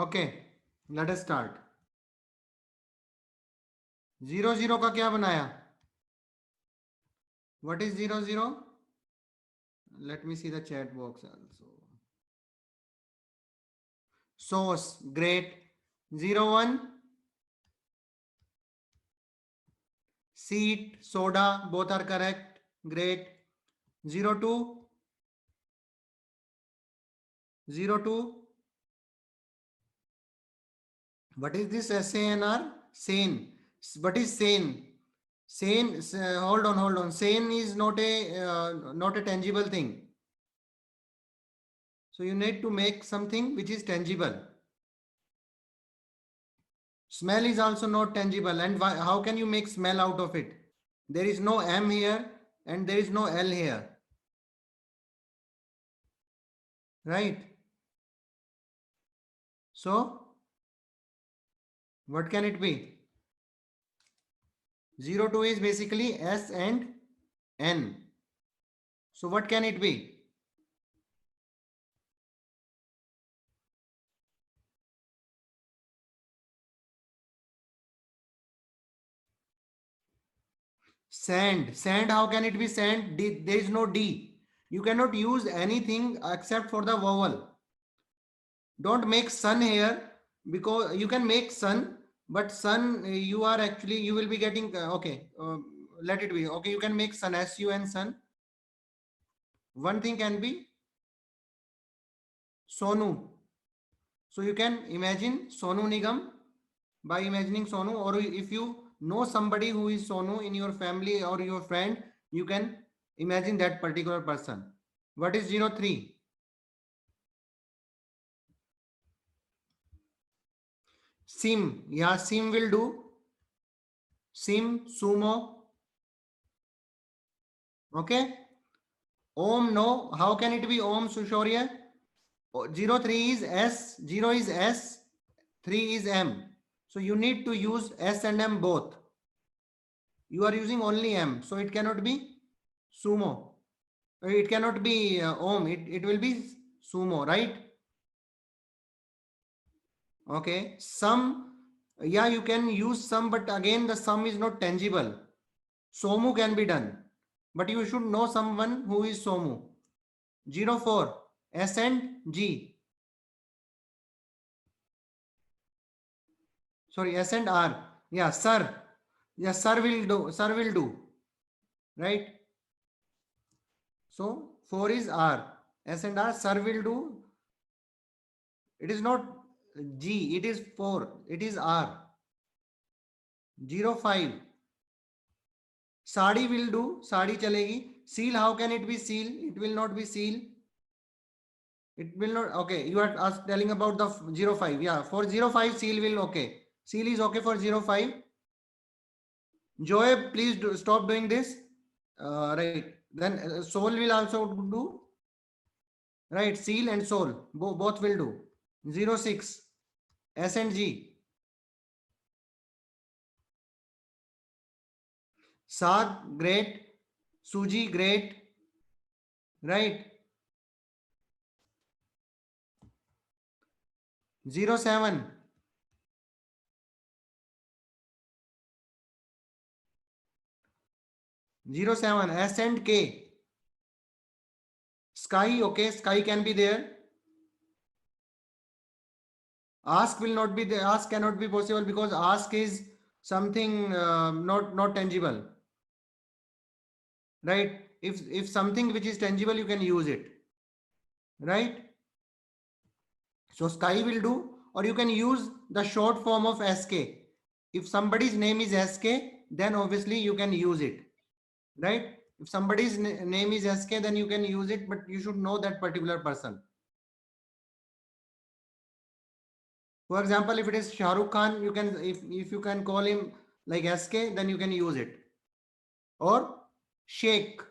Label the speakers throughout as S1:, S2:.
S1: Okay, let us start. 00 का क्या बनाया? What is 00? Let me see the chat box also. Source, great. 01 seat, soda, both are correct, great. 02 what is this? SANR? Sane. What is sane? Sane, hold on. Sane is not a tangible thing. So you need to make something which is tangible. Smell is also not tangible. And why, how can you make smell out of it? There is no M here and there is no L here. Right? So, what can it be? 02 is basically S and N. So, what can it be? Sand. Sand, how can it be sand? D, there is no D. You cannot use anything except for the vowel. Don't make sun here, because you can make sun, but sun, you are actually, you will be getting, okay, let it be. Okay, you can make sun, S-U-N, sun. One thing can be Sonu. So you can imagine Sonu Nigam by imagining Sonu, or if you know somebody who is Sonu in your family or your friend, you can imagine that particular person. What is 03? Sim. Yeah, sim will do. Sim, sumo. Okay. Om, no. How can it be Om, Sushoria? 03 is S, 0 is S, 3 is M. So you need to use S and M both. You are using only M. So it cannot be sumo. It cannot be Om. It will be sumo, right? Okay. Some, yeah, you can use some, but again, the sum is not tangible. Somu can be done. But you should know someone who is Somu. 04, S and G. Sorry, S and R. Yeah, sir. Yeah, sir will do. Sir will do. Right? So 4 is R. S and R, sir will do. It is not G. It is 4. It is R. 05. Sadi will do. Sadi chalegi. Seal, how can it be seal? It will not be seal. It will not. Okay, you are telling about the 05. Yeah, for 05, seal will okay. Seal is okay for 05. Joy, please stop doing this. Right. Then soul will also do. Right. Seal and soul. Both will do. 06. S and G. Saag, great. Suji, great. Right. 07. S and K. Sky, okay. Sky can be there. Ask will not be there. Ask cannot be possible because ask is something not tangible. Right? If something which is tangible, you can use it. Right? So sky will do, or you can use the short form of SK. If somebody's name is SK, then obviously you can use it. Right? If somebody's name is SK, then you can use it, but you should know that particular person. For example, if it is Shah Rukh Khan, you can, if you can call him like SK, then you can use it. Or Sheikh.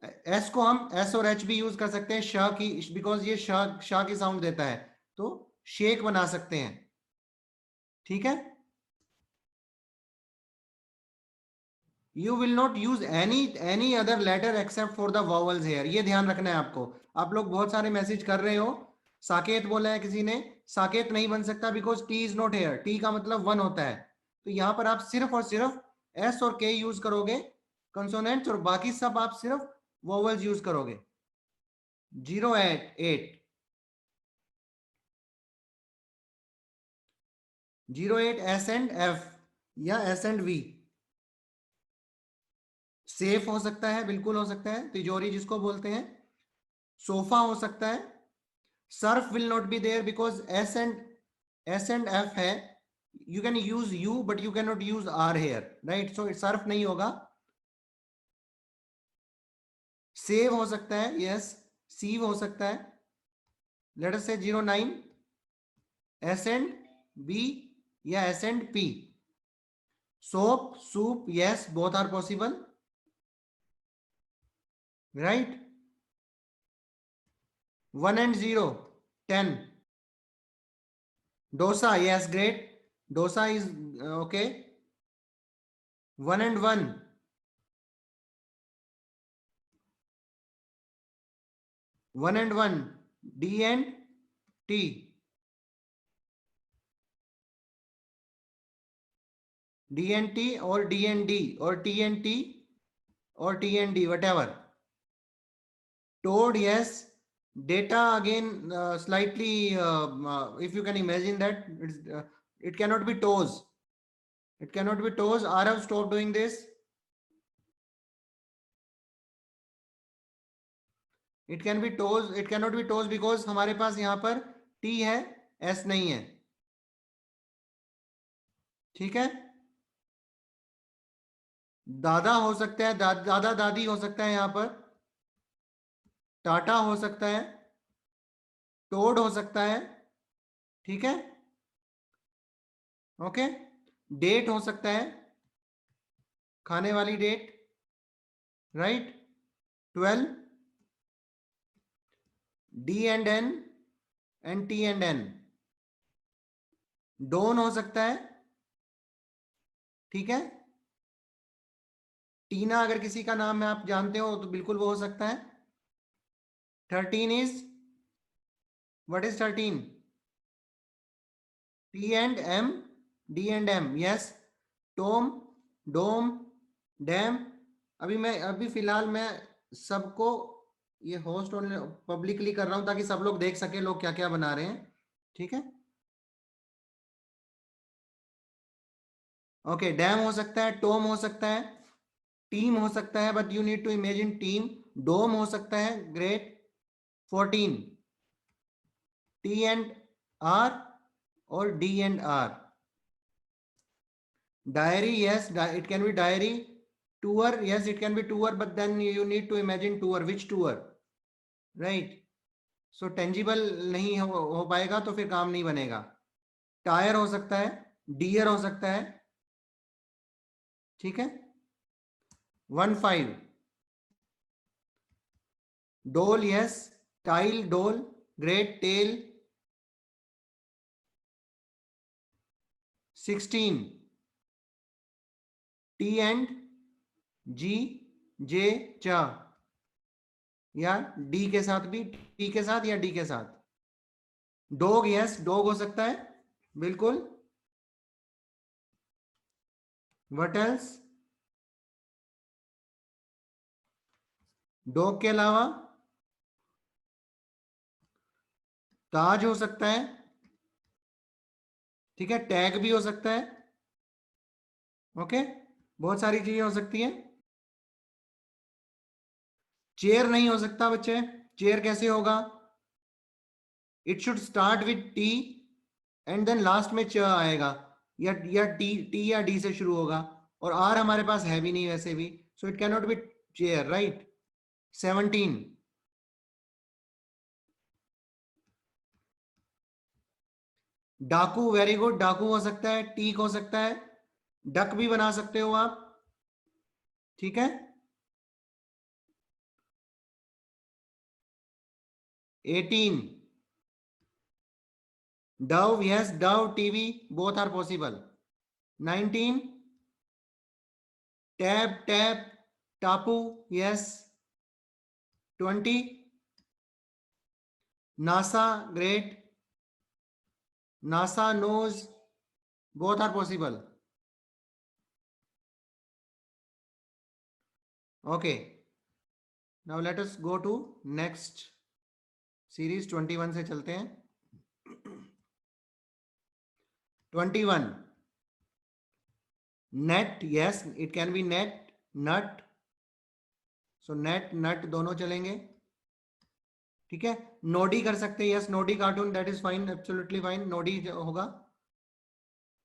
S1: S को हम S और H भी use कर सकते हैं शाह की, because ये शाह की साउंड देता है, तो शेख बना सकते हैं. ठीक है. You will not use any other letter except for the vowels here. ये ध्यान रखना है आपको. आप लोग बहुत सारे मैसेज कर रहे हो, साकेत बोला है किसी ने, साकेत नहीं बन सकता because T is not here, T का मतलब वन होता है। तो यहां पर आप सिर्फ और सिर्फ एस और के यूज करोगे कंसोनेंट्स, और बाकी सब आप सिर्फ वोवल्स यूज करोगे। 08 08 एस एंड एफ या एस एंड वी। सेफ हो सकता है, बिल्कुल हो सकता है, तिजोरी जिसको बोलते हैं। सोफा हो सकता है। Surf will not be there because S and F है। You can use U but you can not use R here, right? So surf नहीं होगा। सेव हो सकता है, यस। सीव हो सकता है। Let us say 09 S and B या S and P. Soap, soup, yes, both are possible, right? 1 and 0, 10. Dosa, yes, great. Dosa is okay. 1 and 1. One and one. D and T. D and T or D and D or T and T or T and D, whatever. Toad, yes. Data again, slightly. If you can imagine that, it cannot be toes. It cannot be toes. Arav, stop doing this. It can be toes. It cannot be toes because हमारे पास यहाँ पर T है, S नहीं है। ठीक है। दादा हो सकता है, दादा दादी हो सकता है यहाँ पर। टाटा हो सकता है। टोड हो सकता है। ठीक है, ओके। डेट हो सकता है, खाने वाली date, right? 12। D and N and T and N. Don हो सकता है। ठीक है। टीना अगर किसी का नाम है आप जानते हो तो बिल्कुल वो हो सकता है। 13 is, what is 13? T and M, D and M, yes. Tom, dome, dam. अभी फिलहाल मैं सबको ये होस्ट पब्लिकली कर रहा हूं ताकि सब लोग देख सके लोग क्या क्या बना रहे हैं। ठीक है, ओके। डैम हो सकता है, टोम हो सकता है, टीम हो सकता है, but you need to imagine team. Dome हो सकता है, ग्रेट। 14 टी एंड आर और D and R. Diary, yes, it can be diary. Tour, yes, it can be tour, but then you need to imagine tour, which tour, right? So tangible नहीं हो पाएगा तो फिर काम नहीं बनेगा। Tyre हो सकता है, डियर हो सकता है। ठीक है। 15 डोल, यस। टाइल, डोल, great. Tell. 16 T and G, जे, चा, या डी के साथ भी, टी के साथ या डी के साथ। डॉग, यस, डॉग हो सकता है, बिल्कुल। What else? डॉग के अलावा ताज हो सकता है। ठीक है, टैग भी हो सकता है। ओके, बहुत सारी चीजें हो सकती हैं। चेयर नहीं हो सकता बच्चे, चेयर कैसे होगा? It should start with T and then last में च आएगा, या टी या डी से शुरू होगा, और आर हमारे पास है भी नहीं वैसे भी, so it can not be chair, right? 17 डाकू, वेरी गुड। डाकू हो सकता है, टीक हो सकता है, डक भी बना सकते हो आप। ठीक है। 18 dove, yes, dove, TV, both are possible. 19 tab, tab, टापू, yes. 20 NASA, great. NASA knows, both are possible. Okay, now let us go to next series. 21 से चलते हैं. 21, net, yes, it can be net, nut. So net, nut दोनों चलेंगे. ठीक है. नोडी कर सकते हैं, yes, Noddy cartoon, that is fine, absolutely fine, Noddy होगा.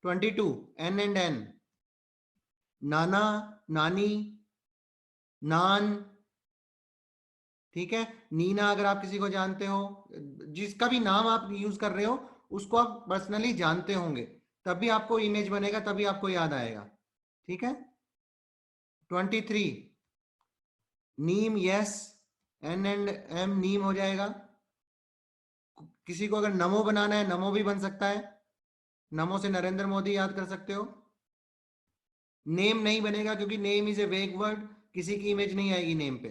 S1: 22, एन एंड एन, नाना, नानी, नान. ठीक है. नीना अगर आप किसी को जानते हो, जिसका भी नाम आप यूज कर रहे हो उसको आप पर्सनली जानते होंगे, तभी आपको इमेज बनेगा, तभी आपको याद आएगा. ठीक है. 23, नीम, यस, एन एंड एम, नीम हो जाएगा. किसी को अगर नमो बनाना है, नमो भी बन सकता है. नमो से नरेंद्र मोदी याद कर सकते हो. नेम नहीं बनेगा क्योंकि name is a vague word, किसी की इमेज नहीं आएगी नेम पे.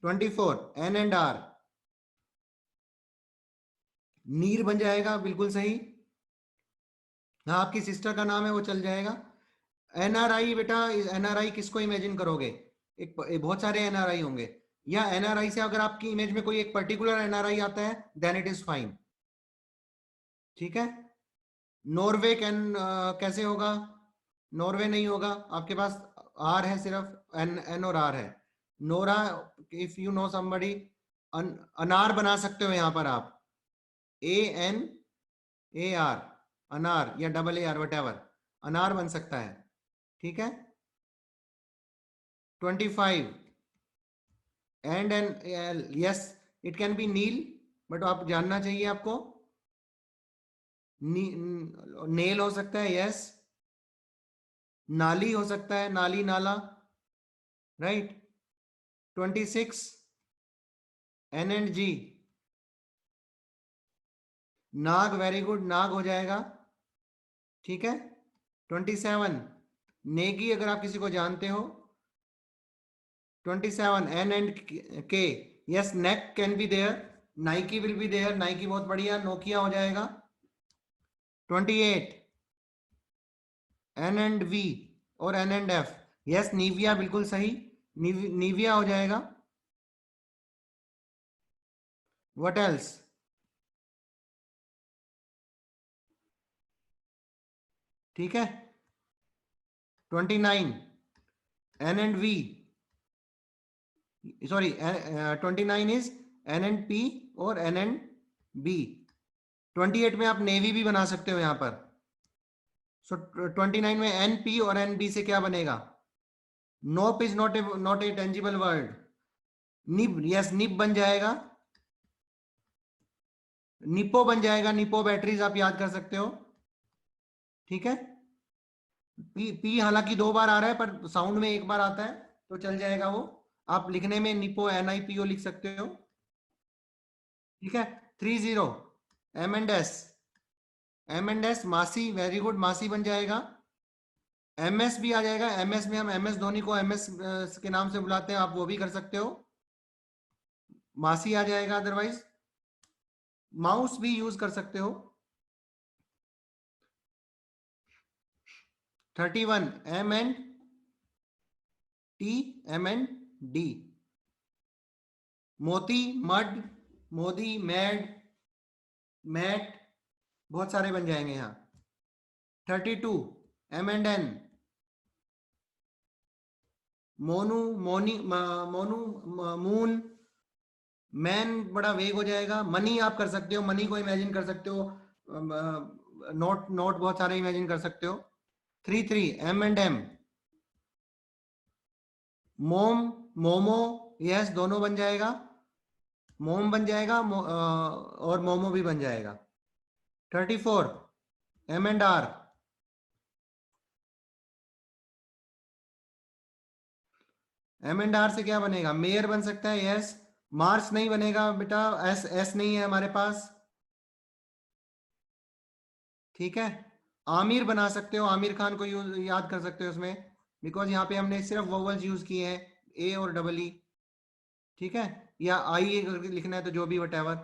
S1: 24, एन एंड आर, नीर बन जाएगा, बिल्कुल सही. हाँ, आपकी सिस्टर का नाम है, वो चल जाएगा. एनआरआई, बेटा एनआरआई किसको इमेजिन करोगे? एक बहुत सारे एनआरआई होंगे, या एनआरआई से अगर आपकी इमेज में कोई एक पर्टिकुलर एनआरआई आता है देन इट इज फाइन. ठीक है. नॉर्वे कैसे होगा? नॉर्वे नहीं होगा, आपके पास आर है, सिर्फ एन, एन और आर है. Nora, if you know somebody. अनार बना सकते हो यहां पर आप, ए एन ए आर, अनार, या double A R, whatever, अनार बन सकता है. ठीक है. 25, and N L, yes, it can be Neel, but आप जानना चाहिए आपको. नेल हो सकता है, यस. नाली हो सकता है, नाली, नाला, राइट. 26, एन एंड जी, नाग, वेरी गुड, नाग हो जाएगा. ठीक है. 27, नेगी अगर आप किसी को जानते हो. 27, N and K, yes, neck can be there. Nike will be there, Nike बहुत बढ़िया, नोकिया हो जाएगा. 28, एन एंड वी और N and F, yes, Nivea, बिल्कुल सही, नीविया हो जाएगा. What else? ठीक है. 29, N and V, sorry, 29 is N and P और एन एंड बी. 28 में आप नेवी भी बना सकते हो यहां पर. सो 29 में एन पी और एन बी से क्या बनेगा? Nope is not a tangible word. Nib, yes, nib बन जाएगा. निपो बन जाएगा, निपो बैटरीज आप याद कर सकते हो. ठीक है. पी, पी हालांकि 2 बार आ रहा है पर साउंड में 1 बार आता है, तो चल जाएगा वो. आप लिखने में निपो, NIPO लिख सकते हो. ठीक है. 30, M&S, M&S, मासी, वेरी गुड, मासी बन जाएगा. MS भी आ जाएगा. MS में हम MS धोनी को MS के नाम से बुलाते हैं, आप वो भी कर सकते हो. मासी आ जाएगा. अदरवाइज माउस भी यूज कर सकते हो. 31, M&T, M&D, मोती, मड, मोदी, मैड, मैट, बहुत सारे बन जाएंगे यहाँ. 32, M&N, Monu, Moni, Monu, moon, man बड़ा वेग हो जाएगा. मनी आप कर सकते हो, मनी को इमेजिन कर सकते हो. नोट, नोट बहुत सारे इमेजिन कर सकते हो. 33, M&M, मोम, मोमो, यस, दोनों बन जाएगा. मोम बन जाएगा, और मोमो भी बन जाएगा. 34, M&R, M&R से क्या बनेगा? मेयर बन सकता है, यस. मार्च नहीं बनेगा बेटा, एस, एस नहीं है हमारे पास. ठीक है. आमिर बना सकते हो, आमिर खान को याद कर सकते हो उसमें, बिकॉज यहाँ पे हमने सिर्फ वोवल्स यूज किए हैं, ए और डबल ई. ठीक है. या आई लिखना है तो जो भी, वट एवर.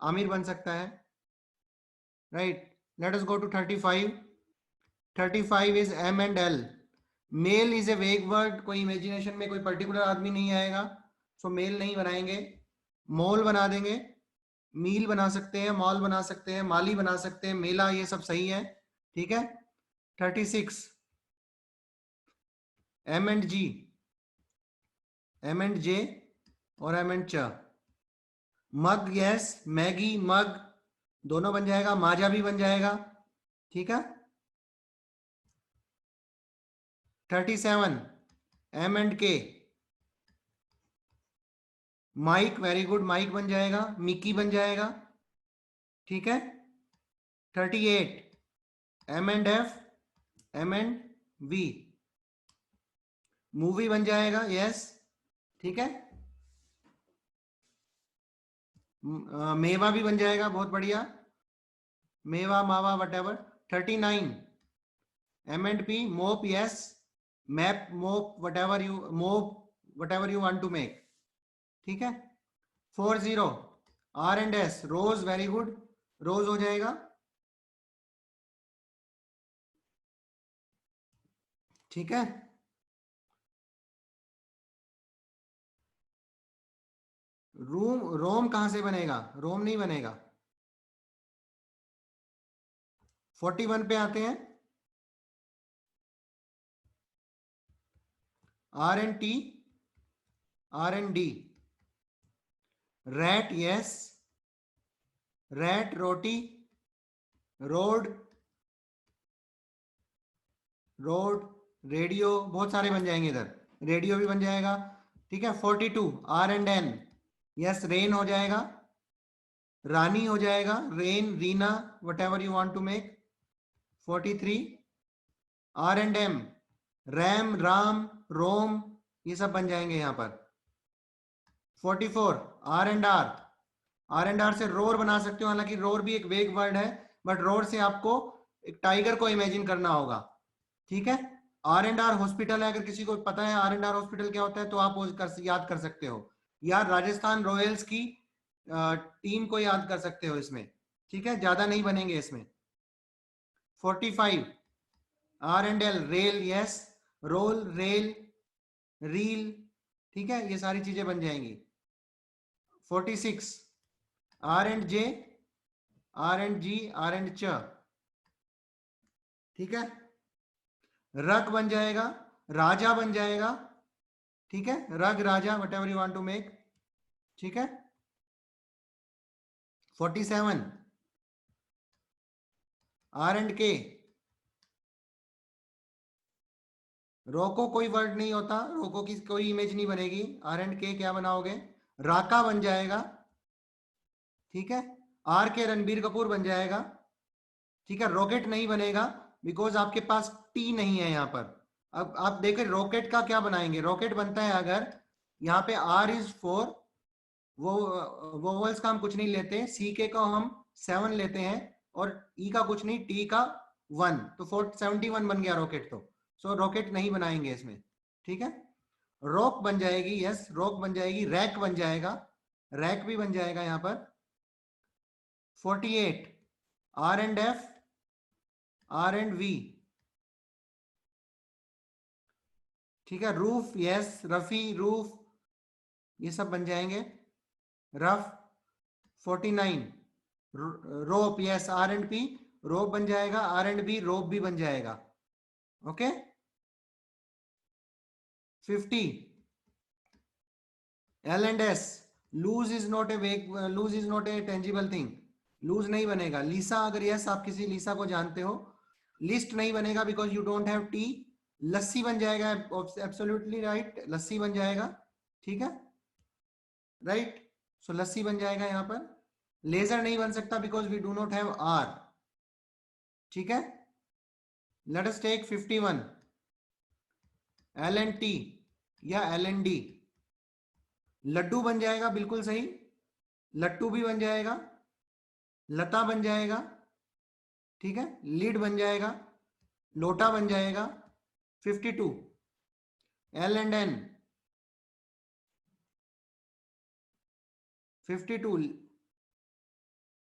S1: आमिर बन सकता है, right. Let us go to 35। 35 is M and L. Mail is a vague word, कोई इमेजिनेशन में कोई पर्टिकुलर आदमी नहीं आएगा, सो मेल नहीं बनाएंगे। मोल बना देंगे, मील बना सकते हैं, मॉल बना सकते हैं, माली बना सकते हैं, मेला, ये सब सही है, ठीक है। 36 M and G, M and J और एम एंड च। मग, यस, मैगी, मग दोनों बन जाएगा, माजा भी बन जाएगा, ठीक है। 37 M and K, Mike, very good, Mike बन जाएगा, मिकी बन जाएगा, ठीक है। 38 M and F, M and V, movie बन जाएगा, यस, ठीक है। मेवा भी बन जाएगा, बहुत बढ़िया, मेवा, मावा, whatever. 39 M and P, mop, yes, map, mop, whatever you, mop, whatever you want to make, ठीक है। 40 R and S, rose, very good, rose हो जाएगा, ठीक है। रूम, रोम कहां से बनेगा, रोम नहीं बनेगा। 41 पे आते हैं, R and T, R and D, rat, yes, rat, रोटी, रोड, रोड, रेडियो, बहुत सारे बन जाएंगे इधर, रेडियो भी बन जाएगा, ठीक है। 42 R and N, yes, rain हो जाएगा, रानी हो जाएगा, rain, Reena, whatever you want to make. 43 R and M, ram, Ram, Rome, ये सब बन जाएंगे यहाँ पर। 44 R and R, R and R से रोर बना सकते हो, हालांकि रोर भी एक वेग वर्ड है, बट रोर से आपको एक टाइगर को इमेजिन करना होगा, ठीक है। आर एंड आर हॉस्पिटल है, अगर किसी को पता है आर एंड आर हॉस्पिटल क्या होता है तो आप वो याद कर सकते हो, या राजस्थान रॉयल्स की टीम को याद कर सकते हो इसमें, ठीक है, ज्यादा नहीं बनेंगे इसमें। 45 R and L, rail, yes, roll, rail, reel, ठीक है, ये सारी चीजें बन जाएंगी। 46 R and J, R and G, R and च, ठीक है। रग बन जाएगा, राजा बन जाएगा, ठीक है, रग, राजा, whatever you want to make, ठीक है। 47 आर एंड के, रोको कोई वर्ड नहीं होता, रोको की कोई इमेज नहीं बनेगी, आर एंड के क्या बनाओगे, राका बन जाएगा, ठीक है। आर के, रणबीर कपूर बन जाएगा, ठीक है। रॉकेट नहीं बनेगा, बिकॉज आपके पास टी नहीं है यहाँ पर। अब आप देखें रॉकेट का क्या बनाएंगे, रॉकेट बनता है अगर यहाँ पे आर इज 4, वो वोवल्स का हम कुछ नहीं लेते, सी के का हम 7 लेते हैं, और ई का कुछ नहीं, टी का 1, तो 471 बन गया रॉकेट, तो सो रॉकेट नहीं बनाएंगे इसमें, ठीक है। रॉक बन जाएगी, यस, रॉक बन जाएगी, रैक बन जाएगा, रैक भी बन जाएगा यहाँ पर। 48 R and F, R and V, ठीक है। रूफ, यस, रफी, रूफ, ये सब बन जाएंगे, rough. 49 rope, yes, R and P, rope बन जाएगा, आर एंड बी, रोप भी बन जाएगा, okay. 50 L and S, loose is not a vague, loose is not a tangible thing, loose नहीं बनेगा। लीसा, अगर यस आप किसी लीसा को जानते हो। लिस्ट नहीं बनेगा because you don't have T. Lassi बन जाएगा, एब्सोल्युटली राइट, लस्सी बन जाएगा, ठीक है, राइट। सो लस्सी बन जाएगा यहाँ पर। लेजर नहीं बन सकता because we do not have R, ठीक है। Let us take 51 L N T या एल एन डी, लड्डू बन जाएगा, बिल्कुल सही, लट्टू भी बन जाएगा, लता बन जाएगा, ठीक है, लीड बन जाएगा, लोटा बन जाएगा। 52 L and N, 52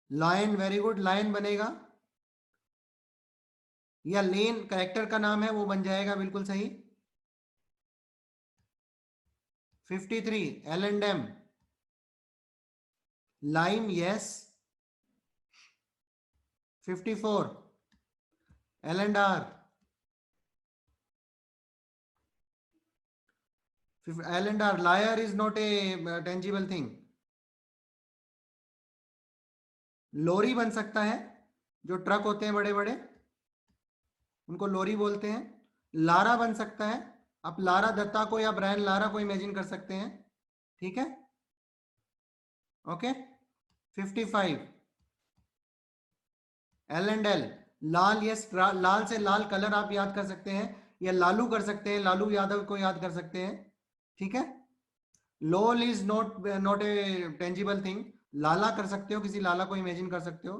S1: lion, very good, lion बनेगा, या लेन करेक्टर का नाम है वो बन जाएगा, बिल्कुल सही। 53 L and M, lime, yes. 54 L and R, L and R, liar is not a tangible thing. Lorry बन सकता है, जो ट्रक होते हैं बड़े बड़े उनको लोरी बोलते हैं। लारा बन सकता है, आप लारा दत्ता को या ब्रायन लारा को इमेजिन कर सकते हैं, ठीक है। ओके। 55 एल एंड एल, लाल, यस, लाल से लाल कलर आप याद कर सकते हैं, या लालू कर सकते हैं, लालू यादव को याद कर सकते हैं, ठीक है। Loll is not a tangible thing, लाला कर सकते हो, किसी लाला को इमेजिन कर सकते हो।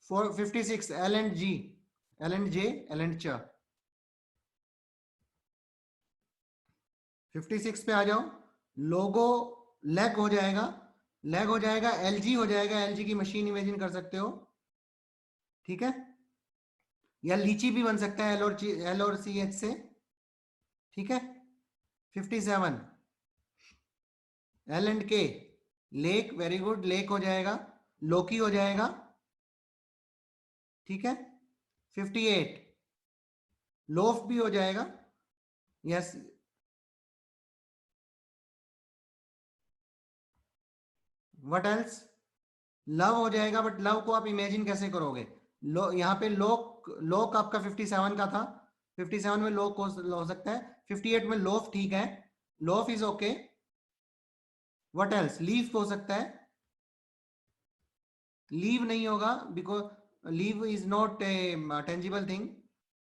S1: 56 L and G, L and J, L and च। 56 पे आ जाओ। लोगो लेग हो जाएगा, लेग हो जाएगा, एलजी हो जाएगा, एलजी की मशीन इमेजिन कर सकते हो, ठीक है। या लीची भी बन सकता है, एल और सी एच से, ठीक है। 57 एल एंड के, लेक, वेरी गुड, लेक हो जाएगा, लोकी हो जाएगा, ठीक है। 58 लोफ भी हो जाएगा, यस। What else? लव हो जाएगा, बट लव को आप इमेजिन कैसे करोगे? लो, यहाँ पे लोक, लोक आपका 57 का था, 57 में लोक हो सकता है, 58 में लोफ, ठीक है, loaf is okay. What else? Leaf हो सकता है, लीव नहीं होगा, because leave is not a tangible thing,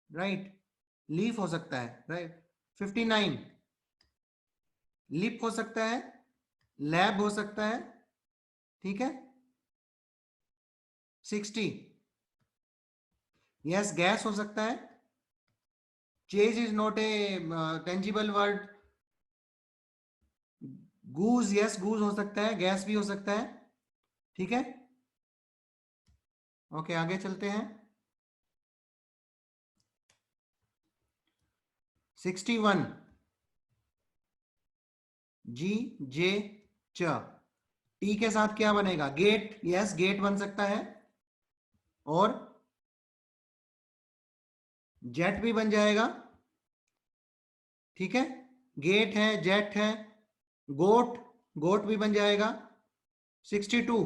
S1: right. Leaf हो सकता है, राइट। 59 लिप हो सकता है, लैब हो सकता है, ठीक है। 60 यस, गैस हो सकता है। Chase is not a tangible word. Goose, yes, goose हो सकता है, गैस भी हो सकता है, ठीक है। ओके, आगे चलते हैं। 61 जी, जे, च, टी के साथ क्या बनेगा? गेट, यस, गेट बन सकता है, और जेट भी बन जाएगा, ठीक है। गेट है, जेट है, गोट, गोट भी बन जाएगा। 62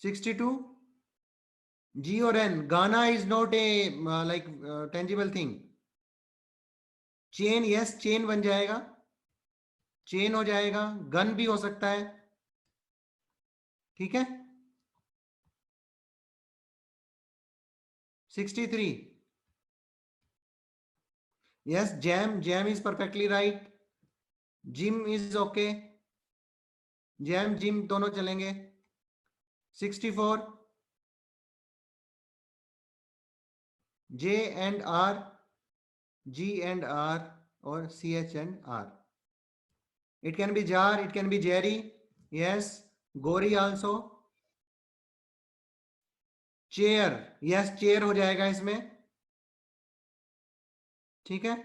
S1: 62 जी और एन, गाना is not A like tangible thing. Chain, yes, chain बन जाएगा, चेन हो जाएगा, गन भी हो सकता है, ठीक है। 63 yes, jam, jam is perfectly right. Gym is okay, jam gym दोनों चलेंगे। 64 J and R, G and R, और C H and R. It can be jar, it can be Jerry, yes, गोरी आल्सो। चेयर, यस, चेयर हो जाएगा इसमें, ठीक है।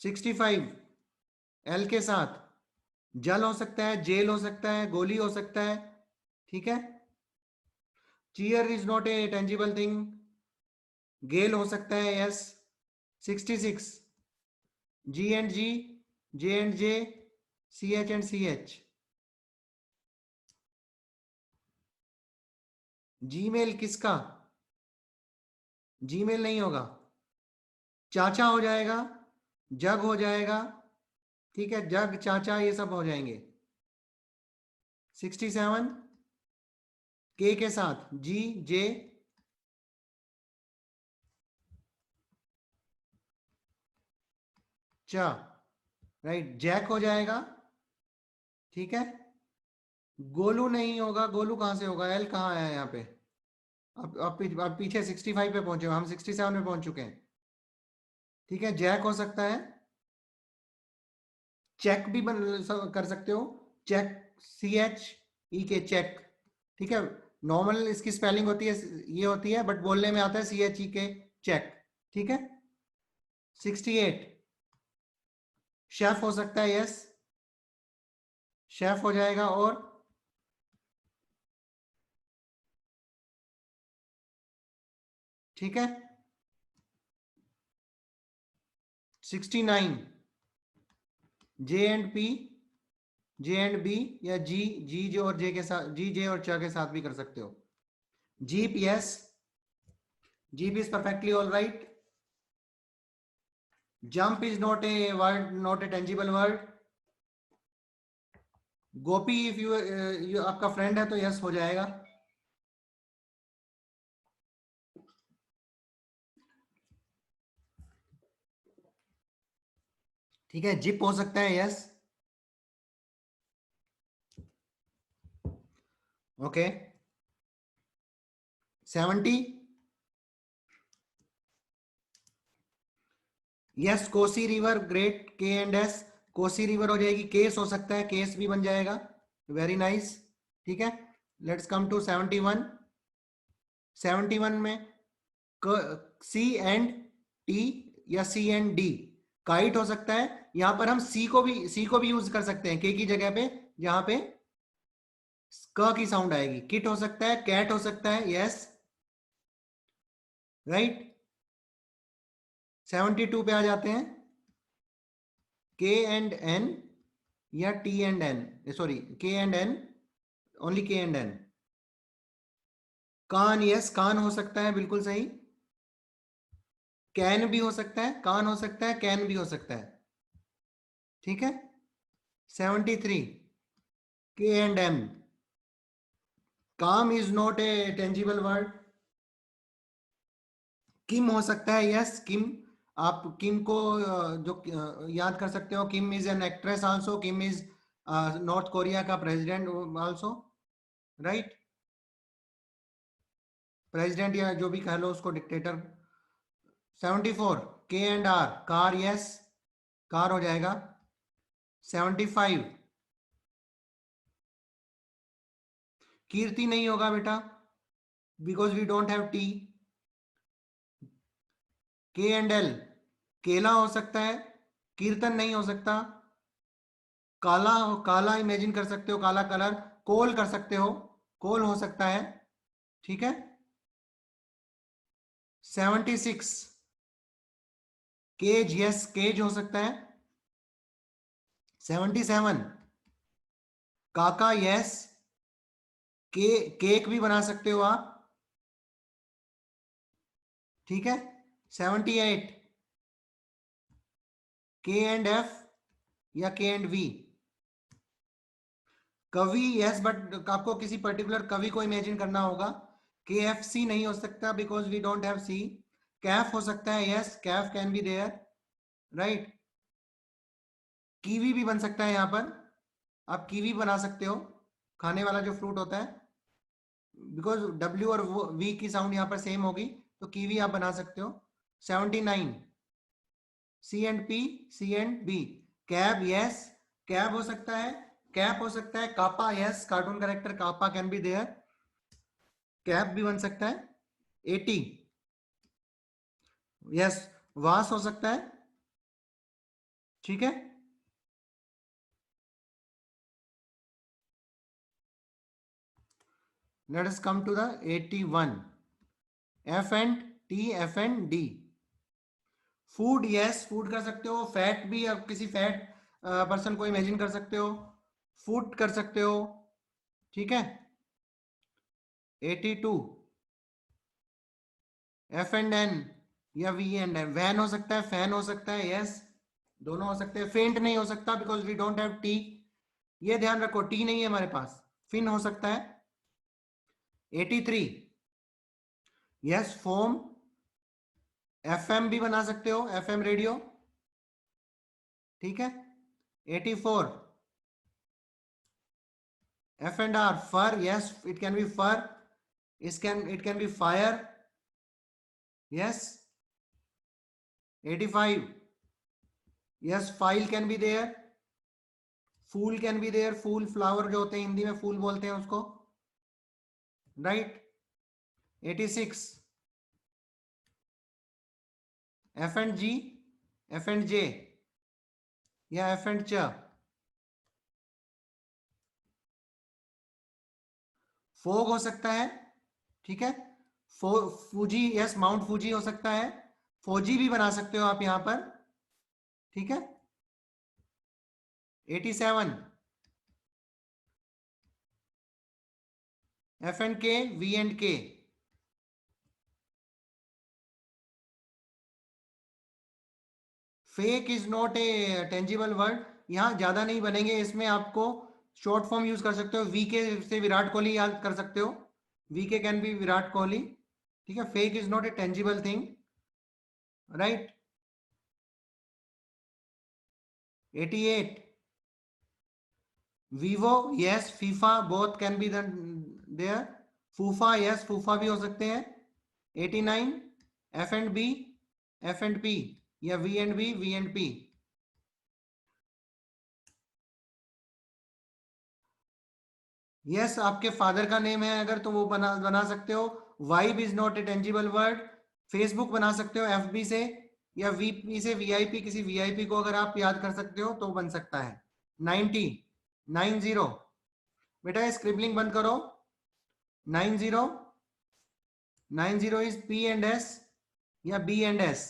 S1: 65 L के साथ, जल हो सकता है, जेल हो सकता है, गोली हो सकता है, ठीक है। Cheer is not a tangible thing, Gayle हो सकता है, yes. 66 G and G, J and J, C H and C H. Gmail किसका? जीमेल नहीं होगा, चाचा हो जाएगा, जग हो जाएगा, ठीक है, जग, चाचा, ये सब हो जाएंगे। 67 के साथ, जी, जे, चा, राइट, जैक हो जाएगा, ठीक है। गोलू नहीं होगा, गोलू कहां से होगा? एल कहाँ आया यहाँ पे? अब पीछे 65 पे पहुंचे हो, हम 67 पे पहुंच चुके हैं, ठीक है। जैक हो सकता है, चेक भी कर सकते हो, चेक, CHEK, चेक, ठीक है। नॉर्मल इसकी स्पेलिंग होती है, ये होती है, बट बोलने में आता है CHEK, चेक, ठीक है। 68, शेफ हो सकता है, यस, शेफ हो जाएगा। और ठीक है। 69, J&P, J&B, या जी जे और जे के साथ, जी जे और च के साथ भी कर सकते हो। Jeep, yes, jeep is perfectly all right. Jump is not a word, not a tangible word. Gopi, if you आपका फ्रेंड है तो यस हो जाएगा। ठीक है, जिप हो सकता है, yes, okay. 70, yes, Kosi river, great, K&S, Kosi river हो जाएगी, केस हो सकता है, केस भी बन जाएगा, वेरी नाइस, ठीक है। Let's come to 71। 71 में C&T या C&D, काइट हो सकता है। यहां पर हम सी को भी यूज कर सकते हैं के की जगह पे, जहां पे क की साउंड आएगी। किट हो सकता है, कैट हो सकता है, यस, राइट। 72 पे आ जाते हैं, K&N या T&N, sorry, K&N, only K&N। कान, यस, कान हो सकता है, बिल्कुल सही। कैन भी हो सकता है, कान हो सकता है, कैन भी हो सकता है, ठीक है। 73, K&M, काम is not a tangible word. Kim हो सकता है, यस, किम, आप किम को जो याद कर सकते हो, Kim is an actress also, Kim is North Korea का प्रेसिडेंट आल्सो, राइट, प्रेसिडेंट या जो भी कह लो उसको, dictator. 74, K&R, car, yes, car हो जाएगा। 75, कीर्ति नहीं होगा बेटा, because we don't have T. K&L, केला हो सकता है, कीर्तन नहीं हो सकता। काला, काला इमेजिन कर सकते हो, काला कलर। कोल कर सकते हो, कोल हो सकता है, ठीक है। 76, केज, यस, केज हो सकता है। 77, काका, यस, केक भी बना सकते हो आप, ठीक है। 78, K&F या K&V, कवि, यस, बट आपको किसी पर्टिकुलर कवि को इमेजिन करना होगा। KFC नहीं हो सकता, because we don't have C. Kaif हो सकता है, yes, Kaif can be there, right. Kiwi भी बन सकता है यहाँ पर, आप कीवी बना सकते हो, खाने वाला जो फ्रूट होता है, बिकॉज W और V की साउंड यहाँ पर सेम होगी, तो कीवी आप बना सकते हो। 79, C&P, C&B, cab, yes, cab हो सकता है, कैप हो सकता है। Kappa, yes, cartoon character Kappa can be there, cap भी बन सकता है। 80, यस, वास हो सकता है, ठीक है। Let us come to the 81, F&T, F&D, food, yes, food कर सकते हो। फैट भी, आप किसी फैट पर्सन को इमेजिन कर सकते हो, फूड कर सकते हो, ठीक है। 82, F&N या V&N, वैन हो सकता है, फैन हो सकता है, यस, दोनों हो सकते हैं। फेंट नहीं हो सकता, because we don't have T, ये ध्यान रखो, टी नहीं है हमारे पास। फिन हो सकता है। 83, यस, फोम, FM भी बना सकते हो, FM रेडियो, ठीक है। 84, F&R, fur, yes, it can be fur, it can be fire, yes. 85, yes, file can be there, फूल कैन बी देयर, फूल फ्लावर जो होते हैं हिंदी में फूल बोलते हैं उसको, right. 86 F and G, F and J या एफ एंड च। फोग हो सकता है, ठीक है। फूजी, यस माउंट फूजी हो सकता है, फौजी भी बना सकते हो आप यहां पर, ठीक है। 87 एफ एंड के, वी एंड के। Fake is not a tangible word, यहां ज्यादा नहीं बनेंगे, इसमें आपको शॉर्ट फॉर्म यूज कर सकते हो, वी के से विराट कोहली याद कर सकते हो, वी के कैन बी विराट कोहली, ठीक है। Fake is not a tangible thing, right. 88 Vivo, yes FIFA, both can be there, फूफा, यस फूफा भी हो सकते हैं। 89 F and B, F and P या V and B, V and P. Yes आपके फादर का नेम है अगर, तो वो बना बना सकते हो। Vibe is not a tangible word. Facebook बना सकते हो एफ बी से, या वीपी से वीआईपी, किसी वीआईपी को अगर आप याद कर सकते हो तो बन सकता है। 90 90 बेटा स्क्रिबलिंग बंद करो। 90 90 इज पी एंड एस या बी एंड एस,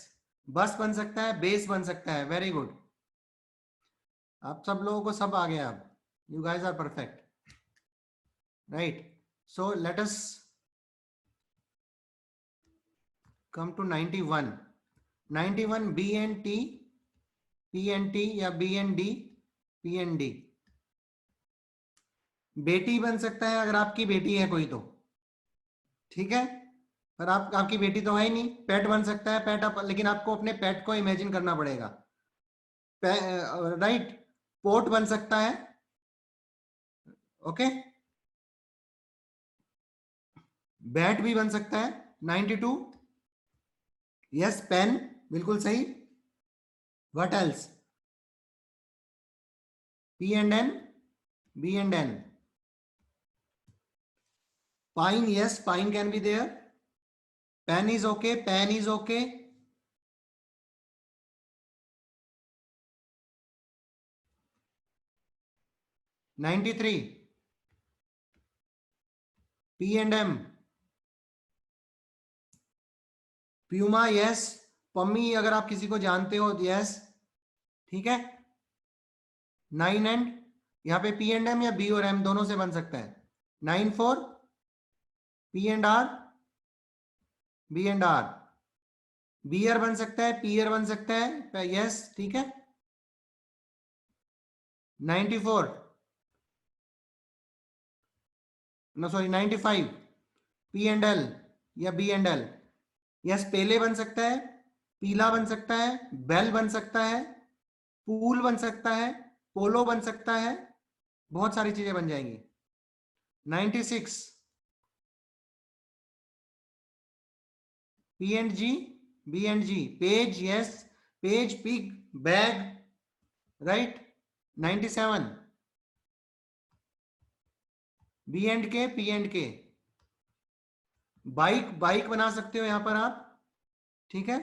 S1: बस बन सकता है, बेस बन सकता है। वेरी गुड, आप सब लोगों को सब आ गया अब, you guys are perfect, right. So let us come to 91 91 B and T, P and T या B and D, P and D. बेटी बन सकता है अगर आपकी बेटी है कोई तो, ठीक है। पर आप, आपकी बेटी तो है ही नहीं। पेट बन सकता है, पेट आप, लेकिन आपको अपने पेट को इमेजिन करना पड़ेगा, राइट। पोर्ट बन सकता है, ओके। बैट भी बन सकता है। 92 यस पेन, बिल्कुल सही। What else, P and N, B and N. Pine, yes pine can be there. Pen is okay, pen is okay. $93 P and M, Puma, yes। Pammi अगर आप किसी को जानते हो, yes, ठीक है। 9 एंड, यहाँ पे पी एंड एम या बी और एम दोनों से बन सकता है। 94 P and R, B and R. Beer बन सकता है, पियर बन सकता है, यस ठीक है। 94 no sorry 95 P and L या B and L, yes. Pele बन सकता है, पीला बन सकता है, बेल बन सकता है, पूल बन सकता है, पोलो बन सकता है, बहुत सारी चीजें बन जाएंगी। 96 P and G, B and G. Page, yes page, pig, bag, right. 97 B and K, P and K. Bike, bike बना सकते हो यहां पर आप, ठीक है।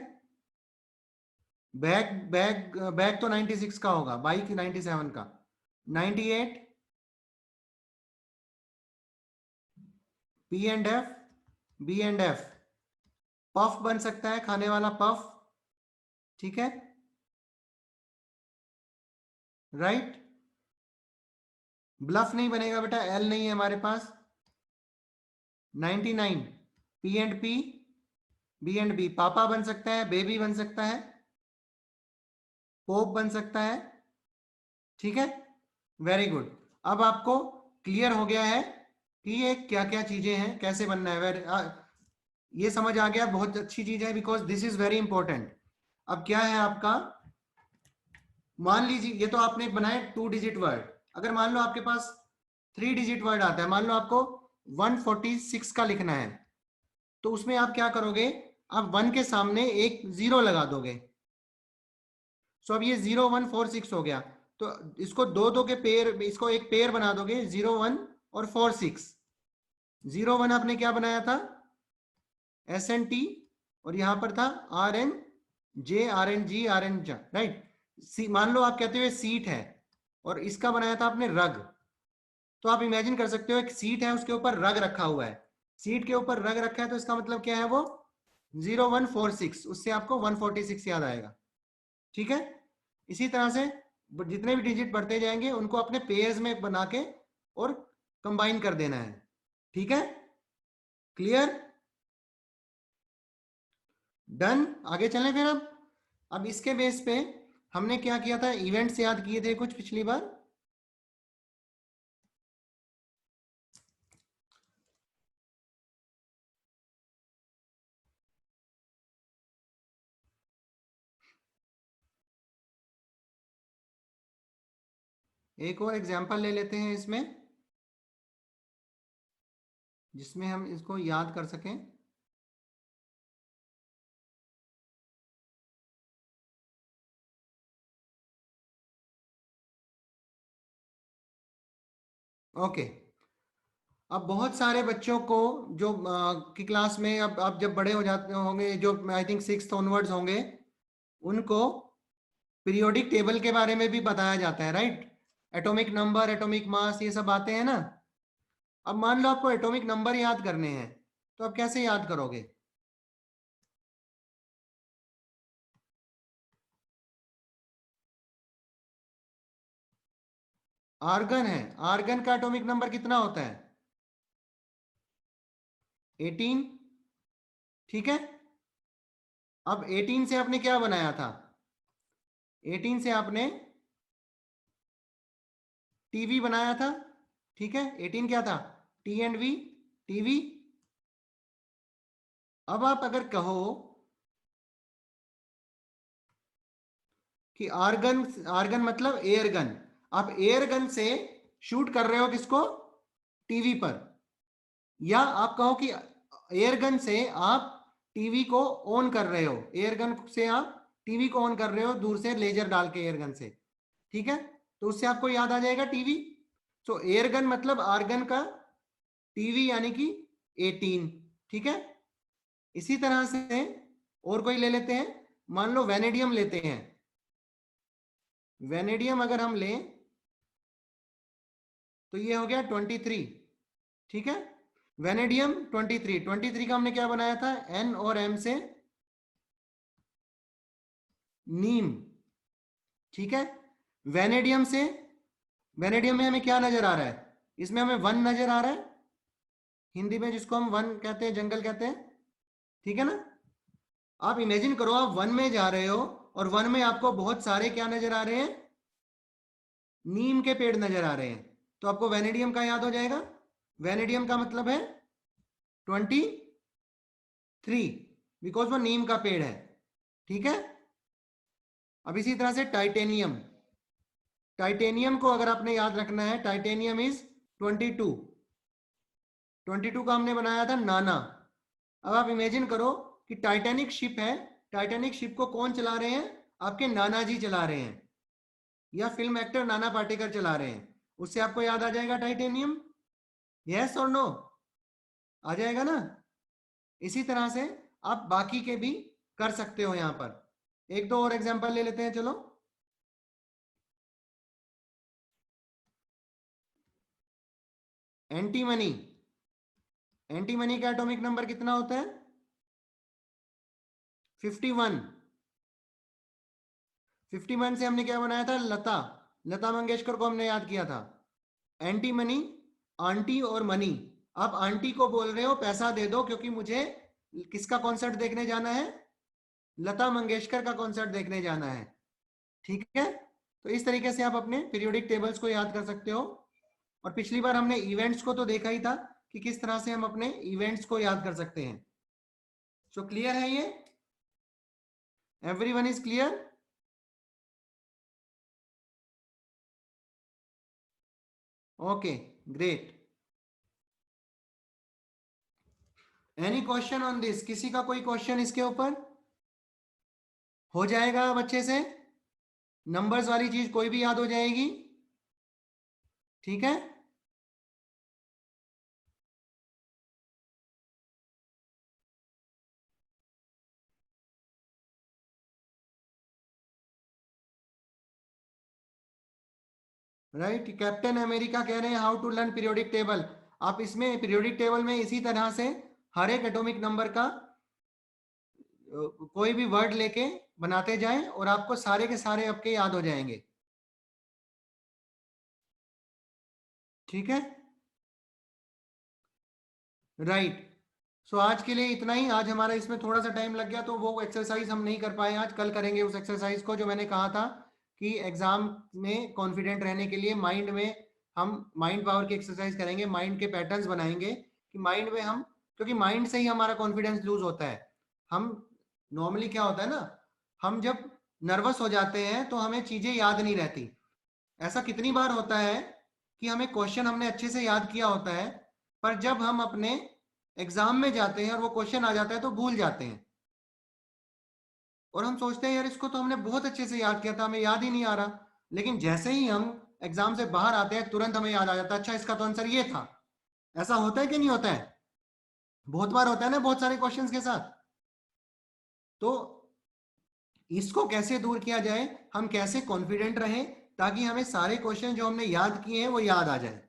S1: बैग, बैग, बैग तो 96 का होगा, बाइक 97 का। 98 P and F, B and F. Puff बन सकता है, खाने वाला पफ, ठीक है, राइट। ब्लफ नहीं बनेगा बेटा, एल नहीं है हमारे पास। 99 P and P, B and B. पापा बन सकता है, बेबी बन सकता है, पोप बन सकता है, ठीक है। वेरी गुड, अब आपको क्लियर हो गया है कि ये क्या क्या चीजें हैं, कैसे बनना है। ये समझ आ गया, बहुत अच्छी चीज है, because this is very important. अब क्या है आपका, मान लीजिए ये तो आपने बनाए 2 डिजिट वर्ड, अगर मान लो आपके पास 3 डिजिट वर्ड आता है, मान लो आपको 146 का लिखना है, तो उसमें आप क्या करोगे, आप 1 के सामने एक 0 लगा दोगे। सो अब ये 0146 हो गया, तो इसको दो दो के पेयर, इसको एक पेयर बना दोगे, 0 1 और 4 6। 0 1 आपने क्या बनाया था, SNT, और यहां पर था RNJ RNG RNJ, राइट। मान लो आप कहते हो सीट है, और इसका बनाया था आपने रग। तो आप इमेजिन कर सकते हो एक सीट है, उसके ऊपर रग रखा हुआ है, सीट के ऊपर रग रखा है, तो इसका मतलब क्या है, वो 0146, उससे आपको 146 याद आएगा। ठीक है, इसी तरह से जितने भी डिजिट बढ़ते जाएंगे उनको अपने पेयर्स में बना के और कंबाइन कर देना है। ठीक है, क्लियर, डन। आगे चलें फिर। अब इसके बेस पे हमने क्या किया था, इवेंट्स याद किए थे कुछ पिछली बार। एक और एग्जांपल ले लेते हैं इसमें, जिसमें हम इसको याद कर सकें। ओके, अब बहुत सारे बच्चों को जो की क्लास में, अब आप जब बड़े हो जाते होंगे, जो आई थिंक 6th ऑनवर्ड्स होंगे, उनको पीरियोडिक टेबल के बारे में भी बताया जाता है, right. Atomic number, atomic mass, ये सब आते हैं ना। अब मान लो आपको एटॉमिक नंबर याद करने हैं, तो आप कैसे याद करोगे। आर्गन है, आर्गन का एटॉमिक नंबर कितना होता है, 18। ठीक है, अब 18 से आपने क्या बनाया था, 18 से आपने टीवी बनाया था। ठीक है, 18 क्या था, T&V, टीवी। अब आप अगर कहो कि आर्गन, आर्गन मतलब एयर गन, आप एयर गन से शूट कर रहे हो किसको, टीवी पर, या आप कहो कि एयर गन से आप टीवी को ऑन कर रहे हो, एयर गन से आप टीवी को ऑन कर रहे हो दूर से लेजर डाल के एयर गन से। ठीक है, तो उससे आपको याद आ जाएगा टीवी। तो एयर गन मतलब आर्गन का, टीवी यानी कि 18। ठीक है, इसी तरह से और कोई ले लेते हैं, मान लो वेनेडियम लेते हैं। वेनेडियम अगर हम लें तो ये हो गया 23। ठीक है, वेनेडियम 23, 23 का हमने क्या बनाया था, N और M से नीम। ठीक है, वेनेडियम से, वेनेडियम में हमें क्या नजर आ रहा है, इसमें हमें वन नजर आ रहा है, हिंदी में जिसको हम वन कहते हैं, जंगल कहते हैं। ठीक है ना, आप इमेजिन करो आप वन में जा रहे हो, और वन में आपको बहुत सारे क्या नजर आ रहे हैं, नीम के पेड़ नजर आ रहे हैं, तो आपको वेनेडियम का याद हो जाएगा। वेनेडियम का मतलब है 23, बिकॉज वो नीम का पेड़ है। ठीक है, अब इसी तरह से टाइटेनियम, टाइटेनियम को अगर आपने याद रखना है, टाइटेनियम इज 22, 22 का हमने बनाया था नाना। अब आप इमेजिन करो कि टाइटैनिक शिप है, टाइटैनिक शिप को कौन चला रहे हैं, आपके नाना जी चला रहे हैं, या फिल्म एक्टर नाना पाटेकर चला रहे हैं, उससे आपको याद आ जाएगा टाइटेनियम। यस और नो, आ जाएगा ना। इसी तरह से आप बाकी के भी कर सकते हो। यहां पर एक दो और एग्जांपल ले लेते हैं, चलो। एंटीमनी, एंटीमनी का एटॉमिक नंबर कितना होता है, 51। 51 से हमने क्या बनाया था, लता, लता मंगेशकर को हमने याद किया था। एंटी मनी, आंटी और मनी, आप आंटी को बोल रहे हो पैसा दे दो, क्योंकि मुझे किसका कॉन्सर्ट देखने जाना है, लता मंगेशकर का कॉन्सर्ट देखने जाना है। ठीक है, तो इस तरीके से आप अपने पीरियोडिक टेबल्स को याद कर सकते हो। और पिछली बार हमने इवेंट्स को तो देखा ही था कि किस तरह से हम अपने इवेंट्स को याद कर सकते हैं। सो क्लियर है ये, everyone is clear. Okay, great. Any question on this, किसी का कोई क्वेश्चन इसके ऊपर, हो जाएगा अब अच्छे से। नंबर्स वाली चीज कोई भी याद हो जाएगी, ठीक है। राइट, कैप्टन अमेरिका कह रहे हैं how to learn periodic table. आप इसमें पीरियोडिक टेबल में इसी तरह से हर एक एटॉमिक नंबर का कोई भी वर्ड लेके बनाते जाएं और आपको सारे के सारे आपके याद हो जाएंगे, ठीक है। राइट, सो आज के लिए इतना ही। आज हमारा इसमें थोड़ा सा टाइम लग गया, तो वो एक्सरसाइज हम नहीं कर पाए आज, कल करेंगे उस एक्सरसाइज को जो मैंने कहा था कि एग्जाम में कॉन्फिडेंट रहने के लिए माइंड में हम माइंड पावर की एक्सरसाइज करेंगे, माइंड के पैटर्न्स बनाएंगे कि माइंड में हम, क्योंकि माइंड से ही हमारा कॉन्फिडेंस लूज होता है। हम नॉर्मली क्या होता है ना, हम जब नर्वस हो जाते हैं तो हमें चीजें याद नहीं रहती। ऐसा कितनी बार होता है कि हमें क्वेश्चन हमने अच्छे से याद किया होता है, पर जब हम अपने एग्जाम में जाते हैं और वो क्वेश्चन आ जाता है तो भूल जाते हैं, और हम सोचते हैं यार इसको तो हमने बहुत अच्छे से याद किया था, हमें याद ही नहीं आ रहा। लेकिन जैसे ही हम एग्जाम से बाहर आते हैं तुरंत हमें याद आ जाता है, अच्छा इसका तो आंसर ये था। ऐसा होता है कि नहीं होता है? बहुत बार होता है ना, बहुत सारे क्वेश्चंस के साथ। तो इसको कैसे दूर किया जाए, हम कैसे कॉन्फिडेंट रहें ताकि हमें सारे क्वेश्चन जो हमने याद किए हैं वो याद आ जाए,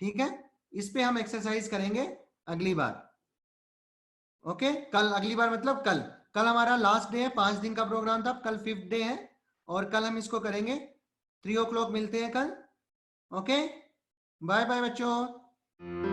S1: ठीक है। इस पे हम एक्सरसाइज करेंगे अगली बार। ओके, कल, अगली बार मतलब कल। कल हमारा लास्ट डे है, 5 दिन का प्रोग्राम था, कल 5th डे है और कल हम इसको करेंगे। 3 o'clock मिलते हैं कल। ओके, बाय बाय बच्चों।